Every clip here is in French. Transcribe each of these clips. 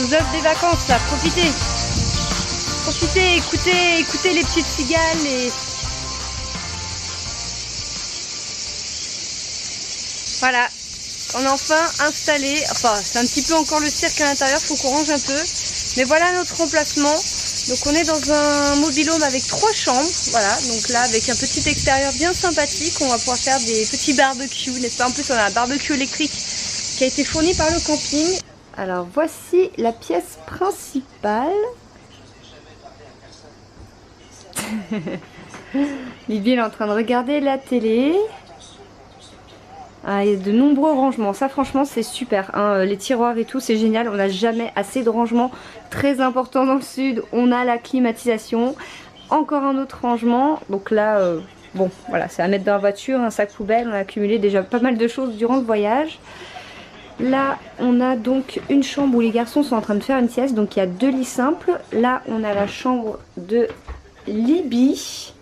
vous offre des vacances là, profitez. Profitez, écoutez les petites cigales et... Voilà, on est enfin installé. Enfin, c'est un petit peu encore le cirque à l'intérieur, faut qu'on range un peu. Mais voilà notre emplacement. Donc on est dans un mobil-home avec 3 chambres. Voilà, donc là avec un petit extérieur bien sympathique, on va pouvoir faire des petits barbecues, n'est-ce pas? En plus on a un barbecue électrique qui a été fourni par le camping. Alors voici la pièce principale. Libby est en train de regarder la télé. Ah, il y a de nombreux rangements, ça franchement c'est super, hein. Les tiroirs et tout c'est génial, on n'a jamais assez de rangements. Très important dans le sud, on a la climatisation. Encore un autre rangement, donc là bon voilà, c'est à mettre dans la voiture, un sac poubelle. On a accumulé déjà pas mal de choses durant le voyage. Là on a donc une chambre où les garçons sont en train de faire une sieste, donc il y a 2 lits simples. Là on a la chambre de Libby.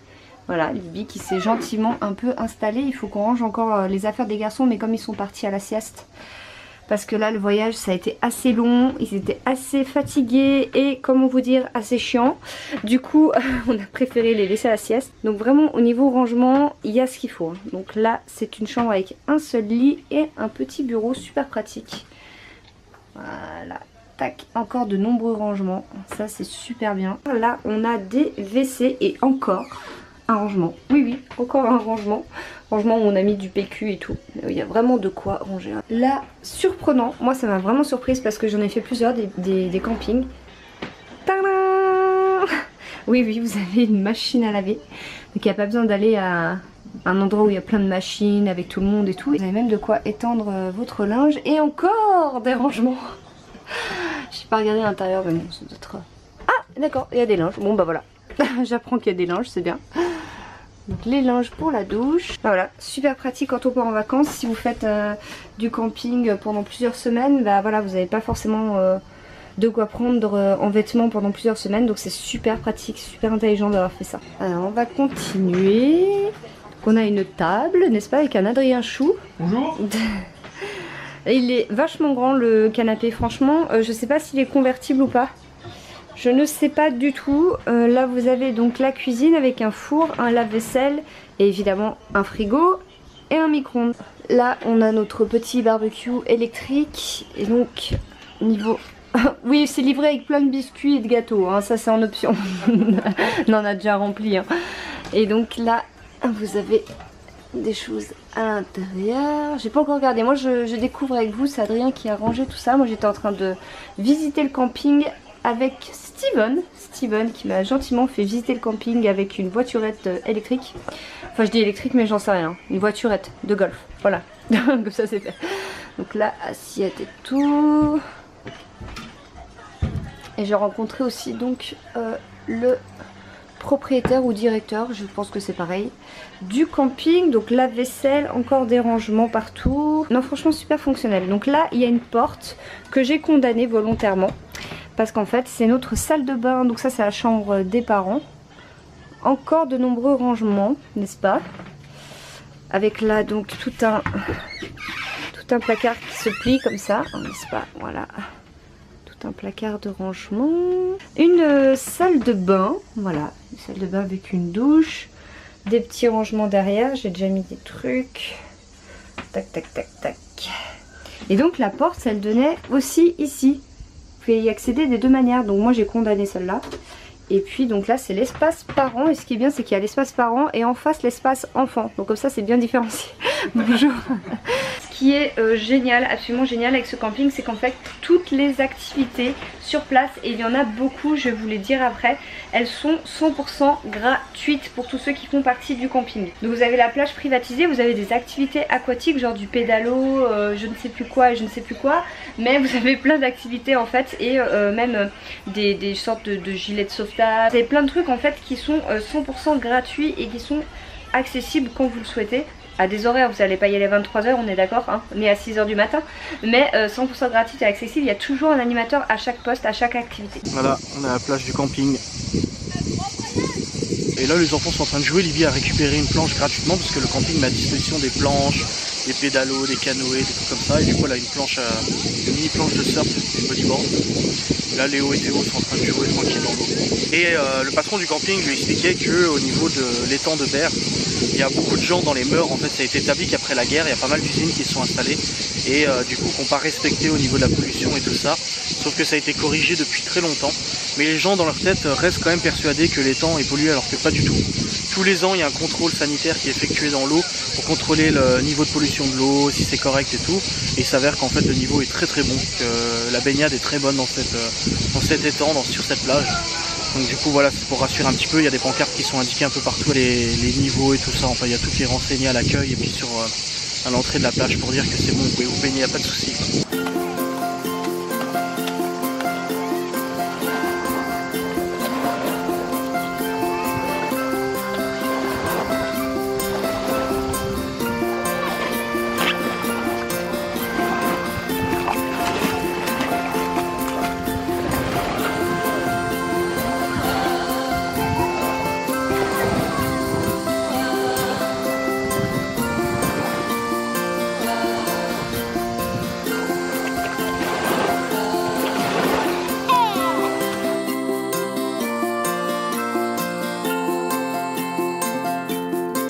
Voilà, Libby qui s'est gentiment un peu installée. Il faut qu'on range encore les affaires des garçons, mais comme ils sont partis à la sieste, parce que là le voyage ça a été assez long, ils étaient assez fatigués et comment vous dire assez chiants. Du coup on a préféré les laisser à la sieste. Donc vraiment au niveau rangement il y a ce qu'il faut. Donc là c'est une chambre avec un seul lit et un petit bureau super pratique. Voilà. Tac, encore de nombreux rangements, ça c'est super bien. Là on a des WC et encore un rangement. Oui oui, encore un rangement. Rangement où on a mis du PQ et tout. Il y a vraiment de quoi ranger. Là, surprenant, moi ça m'a vraiment surprise parce que j'en ai fait plusieurs des campings. Tadam! Oui oui, vous avez une machine à laver. Donc il n'y a pas besoin d'aller à un endroit où il y a plein de machines avec tout le monde et tout. Vous avez même de quoi étendre votre linge et encore des rangements. Je n'ai pas regardé l'intérieur mais bon, c'est d'autres... Ah d'accord, il y a des linges. Bon bah voilà. J'apprends qu'il y a des linges, c'est bien. Donc les linges pour la douche. Voilà, super pratique quand on part en vacances. Si vous faites du camping pendant plusieurs semaines, bah voilà, vous n'avez pas forcément de quoi prendre en vêtements pendant plusieurs semaines. Donc c'est super pratique, super intelligent d'avoir fait ça. Alors on va continuer. Donc, on a une table, n'est-ce pas, avec un Adrien Chou. Bonjour. Il est vachement grand le canapé, franchement. Je sais pas s'il est convertible ou pas. Je ne sais pas du tout. Là vous avez donc la cuisine avec un four, un lave-vaisselle et évidemment un frigo et un micro-ondes. Là on a notre petit barbecue électrique et donc niveau... Oui c'est livré avec plein de biscuits et de gâteaux, hein. Ça c'est en option. On en a déjà rempli, hein. Et donc là vous avez des choses à l'intérieur. J'ai pas encore regardé, moi je découvre avec vous, c'est Adrien qui a rangé tout ça. Moi j'étais en train de visiter le camping avec Steven qui m'a gentiment fait visiter le camping avec une voiturette électrique. Enfin je dis électrique mais j'en sais rien. Une voiturette de golf. Voilà. Comme ça c'est fait. Donc là assiette et tout. Et j'ai rencontré aussi donc le propriétaire ou directeur, je pense que c'est pareil, du camping. Donc la vaisselle, encore des rangements partout. Non franchement super fonctionnel. Donc là il y a une porte que j'ai condamnée volontairement. Parce qu'en fait c'est notre salle de bain, donc ça c'est la chambre des parents. Encore de nombreux rangements, n'est-ce pas? Avec là donc tout un placard qui se plie comme ça, n'est-ce pas? Voilà. Tout un placard de rangement. Une salle de bain, voilà. Une salle de bain avec une douche. Des petits rangements derrière, j'ai déjà mis des trucs. Tac tac tac tac. Et donc la porte elle donnait aussi ici. Vous pouvez y accéder des deux manières, donc moi j'ai condamné celle-là. Et puis donc là c'est l'espace parent, et ce qui est bien c'est qu'il y a l'espace parent et en face l'espace enfant, donc comme ça c'est bien différencié. Bonjour. Ce qui est génial, absolument génial avec ce camping, c'est qu'en fait toutes les activités sur place, et il y en a beaucoup, je vais vous les dire après, elles sont 100% gratuites pour tous ceux qui font partie du camping. Donc vous avez la plage privatisée, vous avez des activités aquatiques genre du pédalo, je ne sais plus quoi et je ne sais plus quoi, mais vous avez plein d'activités en fait, et même des sortes de gilets de sauvetage. Vous avez plein de trucs en fait qui sont 100% gratuits et qui sont accessibles quand vous le souhaitez. À des horaires, vous n'allez pas y aller à 23h, on est d'accord, hein, on est à 6h du matin, mais 100% gratuit et accessible, il y a toujours un animateur à chaque poste, à chaque activité. Voilà, on est à la plage du camping. Et là les enfants sont en train de jouer, Libby a récupéré une planche gratuitement parce que le camping met à disposition des planches, des pédalos, des canoës, des trucs comme ça. Et du coup elle a une mini planche de surf, une bodyboard. Là Léo et Théo sont en train de jouer tranquille dans l'eau. Et le patron du camping lui expliquait qu'au niveau de l'étang de Berre, il y a beaucoup de gens dans les mœurs. En fait ça a été établi qu'après la guerre il y a pas mal d'usines qui se sont installées et du coup qu'on pas respecté au niveau de la pollution et tout ça. Sauf que ça a été corrigé depuis très longtemps. Mais les gens dans leur tête restent quand même persuadés que l'étang est pollué alors que pas du tout. Tous les ans il y a un contrôle sanitaire qui est effectué dans l'eau pour contrôler le niveau de pollution de l'eau, si c'est correct et tout. Et il s'avère qu'en fait le niveau est très bon, que la baignade est très bonne dans cet étang, sur cette plage. Donc du coup voilà, c'est pour rassurer un petit peu, il y a des pancartes qui sont indiquées un peu partout, les niveaux et tout ça. Enfin il y a tout qui est renseigné à l'accueil et puis à l'entrée de la plage pour dire que c'est bon, vous pouvez vous baigner, il n'y a pas de souci.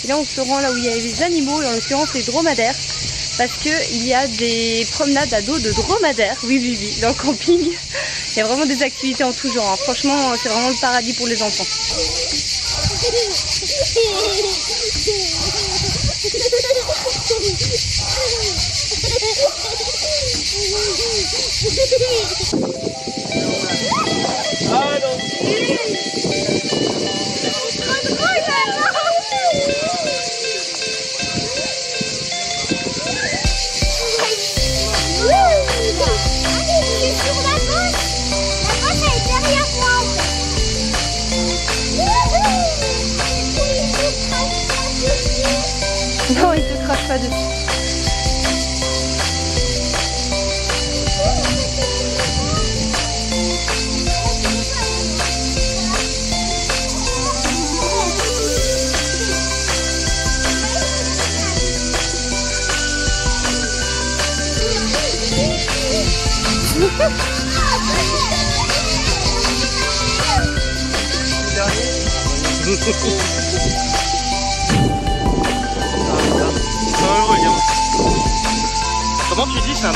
Et là on se rend là où il y a les animaux, et en l'occurrence les dromadaires, parce qu'il y a des promenades à dos de dromadaires, oui, dans le camping. Il y a vraiment des activités en tout genre, hein. Franchement c'est vraiment le paradis pour les enfants. Non, il te crache pas dessus. Comment tu dis c'est un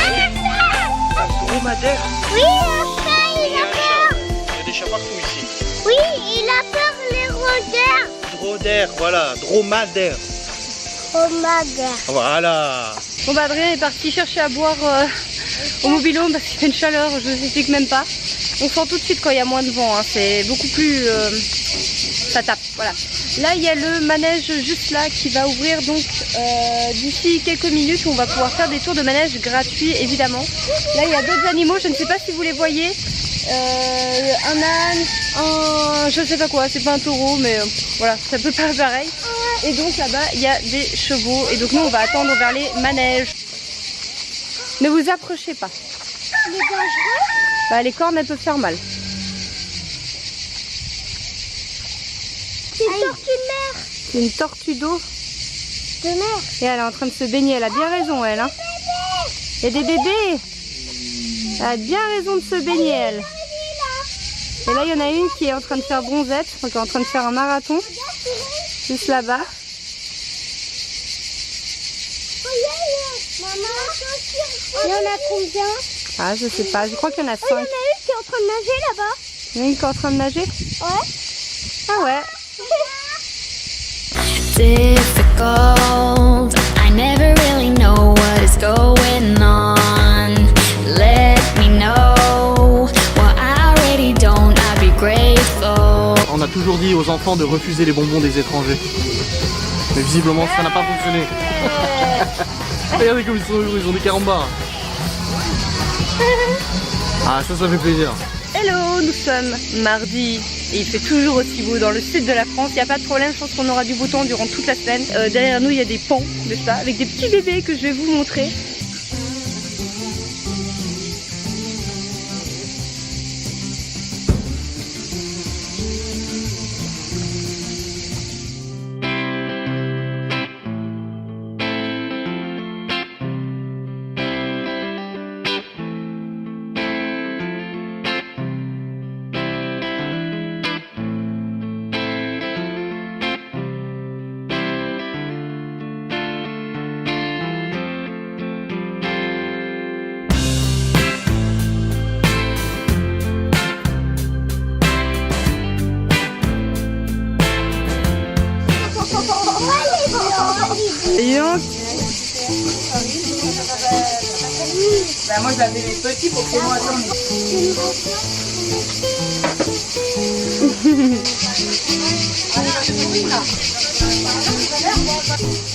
dromadaire? Oui, un chat, il a peur. Il y a des chats partout ici. Oui, il a peur, les regards. Dromadaire, voilà, dromadaire. Dromadaire. Voilà. Bon bah Adrien est parti chercher à boire au mobil-home parce qu'il fait une chaleur, je vous explique même pas. On sent tout de suite quand il y a moins de vent, hein. C'est beaucoup plus... ça tape, voilà. Là il y a le manège juste là qui va ouvrir donc d'ici quelques minutes où on va pouvoir faire des tours de manège gratuits évidemment. Là il y a d'autres animaux, je ne sais pas si vous les voyez. Un âne, je sais pas quoi, c'est pas un taureau mais voilà, ça peut pas pareil. Et donc là-bas il y a des chevaux et donc nous on va attendre vers les manèges. Ne vous approchez pas. Il est dangereux. Bah, les cornes elles peuvent faire mal. C'est une tortue de mer. C'est une tortue d'eau. De mer. Et elle est en train de se baigner, elle a bien raison elle. Hein. Il y a des bébés. Elle a bien raison de se baigner elle. Et là il y en a une qui est en train de faire bronzette, donc en train de faire un marathon. Juste là-bas. Maman, il y en a combien? Ah je sais pas, je crois qu'il y en a 5. Il y en a une qui est en train de nager là-bas. Il y en a une qui est en train de nager? Ouais. Ah ouais. Difficult. I never really know what is going on. Let me know what I already don't. I'd be grateful. On a toujours dit aux enfants de refuser les bonbons des étrangers. Mais visiblement ça n'a pas fonctionné. Regardez comme ils sont heureux, ils ont des carambars. Ah ça fait plaisir. Hello, nous sommes mardi et il fait toujours aussi beau dans le sud de la France. Il n'y a pas de problème, je pense qu'on aura du beau temps durant toute la semaine. Derrière nous il y a des ponts, n'est-ce pas, avec des petits bébés que je vais vous montrer. Et donc... Bah moi j'avais les petits pour que moi attendre.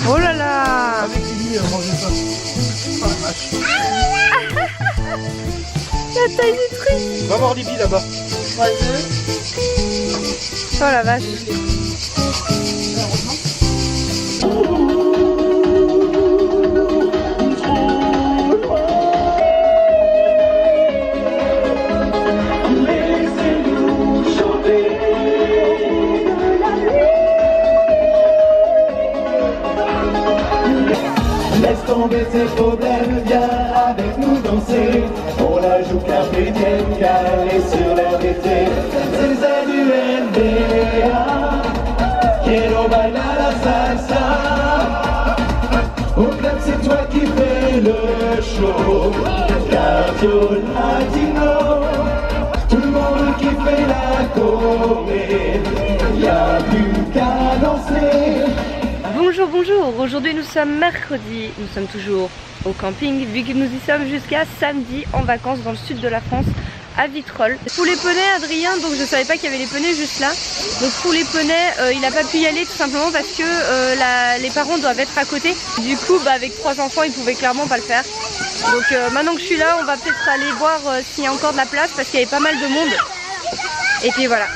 Oh là là. Avec Lily, manger ça. Oh la vache. La taille du truc. Va voir Libby là-bas. 3, 2. Oh la vache. Laisse tomber ses problèmes, viens avec nous danser. On la joue carpédienne, calée sur l'air d'été. C'est ZUNDA, quiero bailar la salsa. Au club c'est toi qui fais le show. Cardio latino, tout le monde qui fait la choré. Y'a plus qu'à danser. Bonjour, bonjour, aujourd'hui nous sommes mercredi, nous sommes toujours au camping vu que nous y sommes jusqu'à samedi en vacances dans le sud de la France à Vitrolles. Pour les poneys, Adrien, donc je savais pas qu'il y avait les poneys juste là, donc pour les poneys il n'a pas pu y aller tout simplement parce que les parents doivent être à côté, du coup avec 3 enfants il pouvait clairement pas le faire. Donc maintenant que je suis là on va peut-être aller voir s'il y a encore de la place parce qu'il y avait pas mal de monde et puis voilà.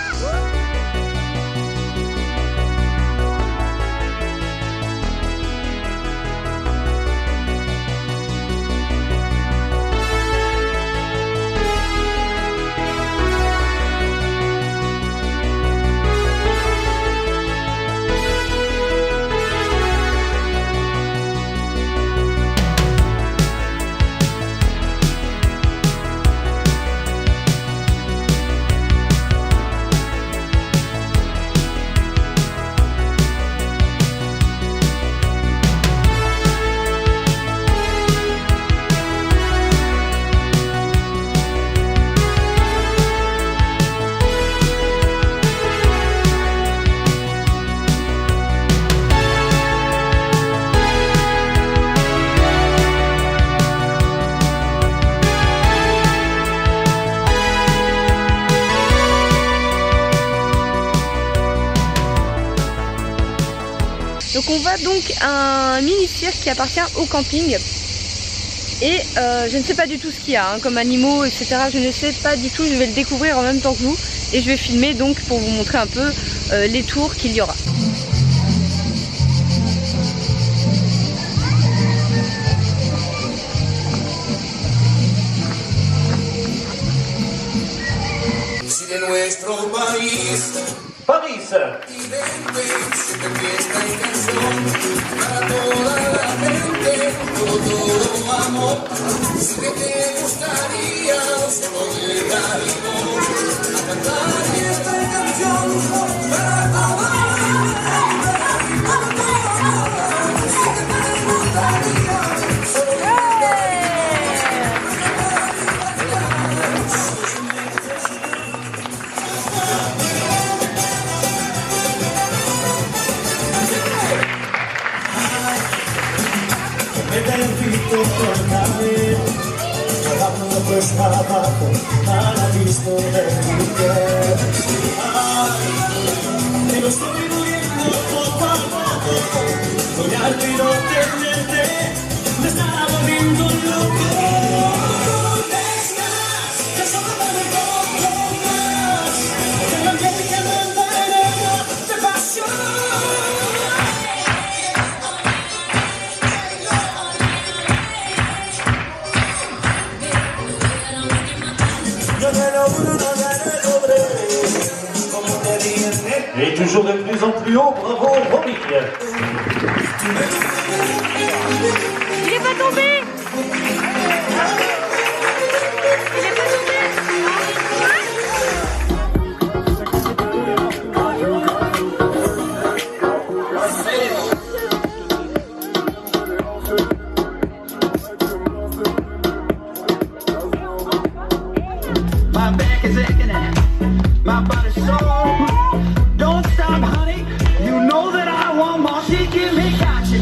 Donc on va donc à un mini-cirque qui appartient au camping et je ne sais pas du tout ce qu'il y a comme animaux etc, je ne sais pas du tout, je vais le découvrir en même temps que vous et je vais filmer donc pour vous montrer un peu les tours qu'il y aura. Paris. Pues para abajo a la vista del mujer. Te lo estoy muriendo poco a poco. Voy al tiro tenerte, me está volviendo loco. ¿Dónde estás? Que solo me un poco más. Que la piel que me envenena de pasión. Et toujours de plus en plus haut, bravo Romy. Il est pas tombé. Il est pas tombé. My back is aching and my body's sore. Don't stop, honey. You know that I want more. She give me gotcha.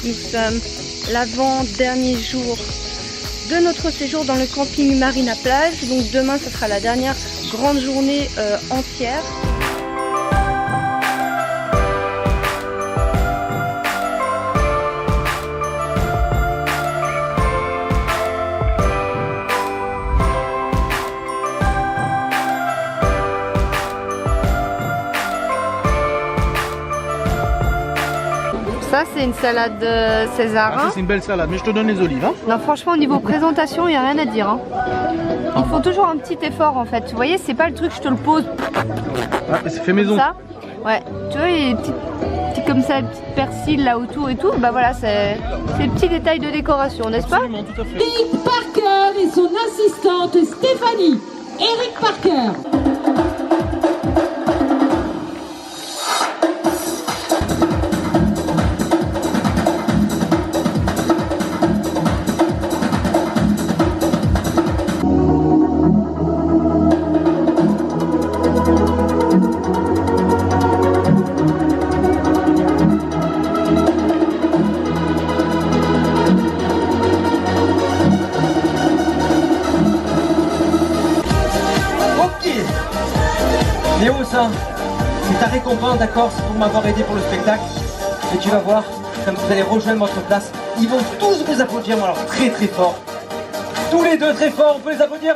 Nous sommes l'avant-dernier jour de notre séjour dans le camping Marina Plage. Donc demain, ce sera la dernière grande journée entière. Ça c'est une salade César. Ah, c'est une belle salade, mais je te donne les olives. Hein. Non franchement au niveau présentation il n'y a rien à dire. Hein. Ils font toujours un petit effort en fait. Vous voyez c'est pas le truc je te le pose. Ah, c'est fait maison. Ça. Ouais. Tu vois il y a des petits comme ça, des petites persils là autour et tout. Bah voilà c'est des petits détails de décoration n'est-ce pas? Absolument, tout à fait. Eric Parker et son assistante Stéphanie. Eric Parker. Léo, ça, c'est ta récompense, d'accord, c'est pour m'avoir aidé pour le spectacle. Et tu vas voir, comme vous allez rejoindre votre place, ils vont tous vous applaudir, alors très très fort. Tous les deux très fort, on peut les applaudir.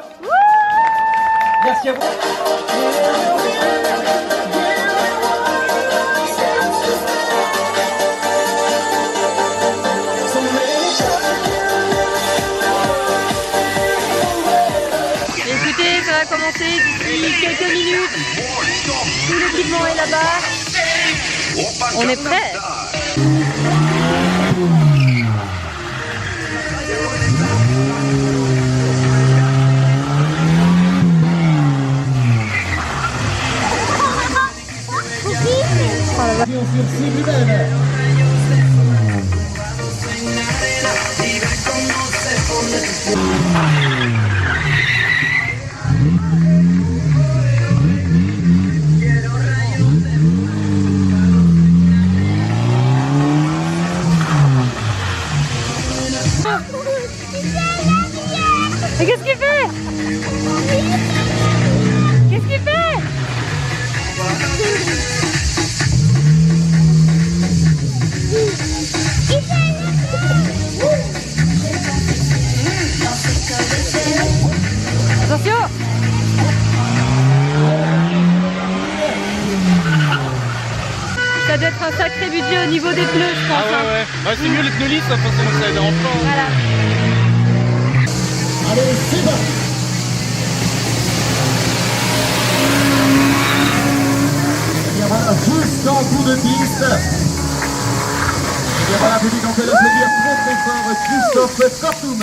Merci à vous. Écoutez, ça va commencer d'ici quelques minutes. Tout l'équipement est là-bas. On est prêts. Mais qu'est-ce qu'il fait? Qu'est-ce qu'il fait? Attention! Ça doit être un sacré budget au niveau des pneus, je pense. Ah ouais, ouais. Ouais, c'est mieux les pneus lisses, forcément, ça aide en fort. Voilà. Allez, c'est parti. Et bien voilà, juste en bout de piste. Et bien voilà, public, on peut l'applaudir très très fort, Christophe Kortoum.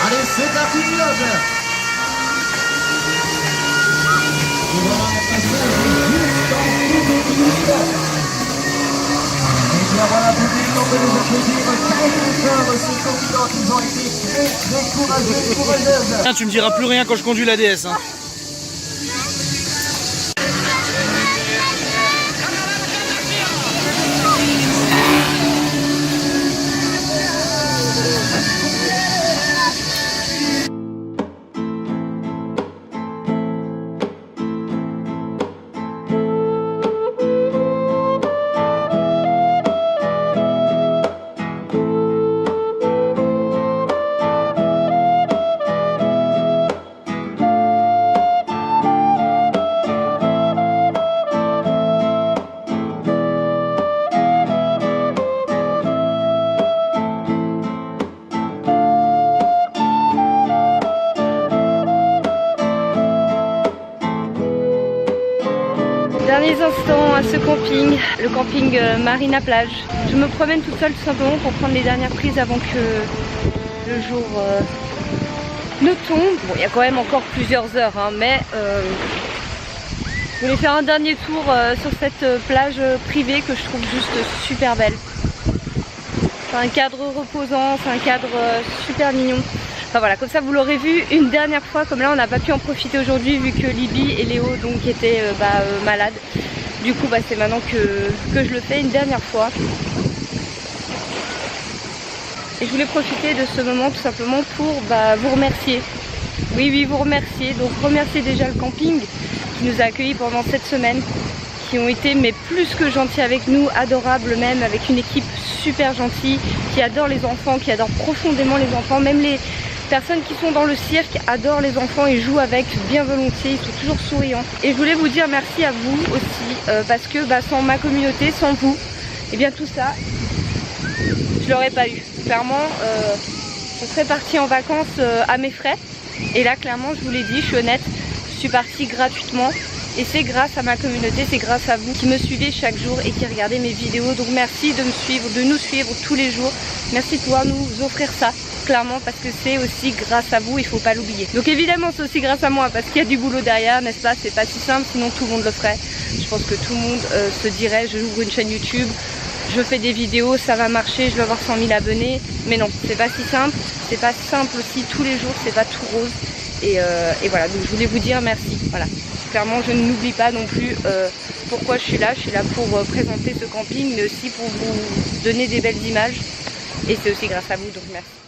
Allez, c'est parti, pilote. Et voilà un passage juste en bout de piste. Et bien voilà, public, on peut les applaudir très très fort, ces candidats qui ont été très très courageux et courageuses. Tiens, tu me diras plus rien quand je conduis la DS. Hein. Derniers instants à ce camping, le camping Marina Plage. Je me promène toute seule tout simplement pour prendre les dernières prises avant que le jour ne tombe. Bon, il y a quand même encore plusieurs heures, hein, mais Je voulais faire un dernier tour sur cette plage privée que je trouve juste super belle. C'est un cadre reposant, c'est un cadre super mignon. Enfin voilà, comme ça vous l'aurez vu une dernière fois, comme là on n'a pas pu en profiter aujourd'hui vu que Libby et Léo donc étaient malades. Du coup c'est maintenant que je le fais une dernière fois. Et je voulais profiter de ce moment tout simplement pour vous remercier. Oui, vous remercier. Donc remercier déjà le camping qui nous a accueillis pendant cette semaine, qui ont été mais plus que gentils avec nous, adorables même, avec une équipe super gentille, qui adore les enfants, qui adore profondément les enfants. Même les personnes qui sont dans le cirque adorent les enfants et jouent avec bien volontiers, ils sont toujours souriants. Et je voulais vous dire merci à vous aussi, parce que sans ma communauté, sans vous, et bien tout ça, je l'aurais pas eu. Clairement, je serais partie en vacances à mes frais. Et là, clairement, je vous l'ai dit, je suis honnête, je suis partie gratuitement. Et c'est grâce à ma communauté, c'est grâce à vous qui me suivez chaque jour et qui regardez mes vidéos. Donc merci de me suivre, de nous suivre tous les jours. Merci de pouvoir nous offrir ça, clairement, parce que c'est aussi grâce à vous, il faut pas l'oublier. Donc évidemment, c'est aussi grâce à moi, parce qu'il y a du boulot derrière, n'est-ce pas? C'est pas si simple, sinon tout le monde le ferait. Je pense que tout le monde se dirait, je ouvre une chaîne YouTube, je fais des vidéos, ça va marcher, je vais avoir 100 000 abonnés. Mais non, c'est pas si simple. C'est pas simple aussi tous les jours, c'est pas tout rose. Et voilà, donc je voulais vous dire merci. Voilà. Clairement, je n'oublie pas non plus pourquoi je suis là. Je suis là pour présenter ce camping, mais aussi pour vous donner des belles images. Et c'est aussi grâce à vous, donc merci.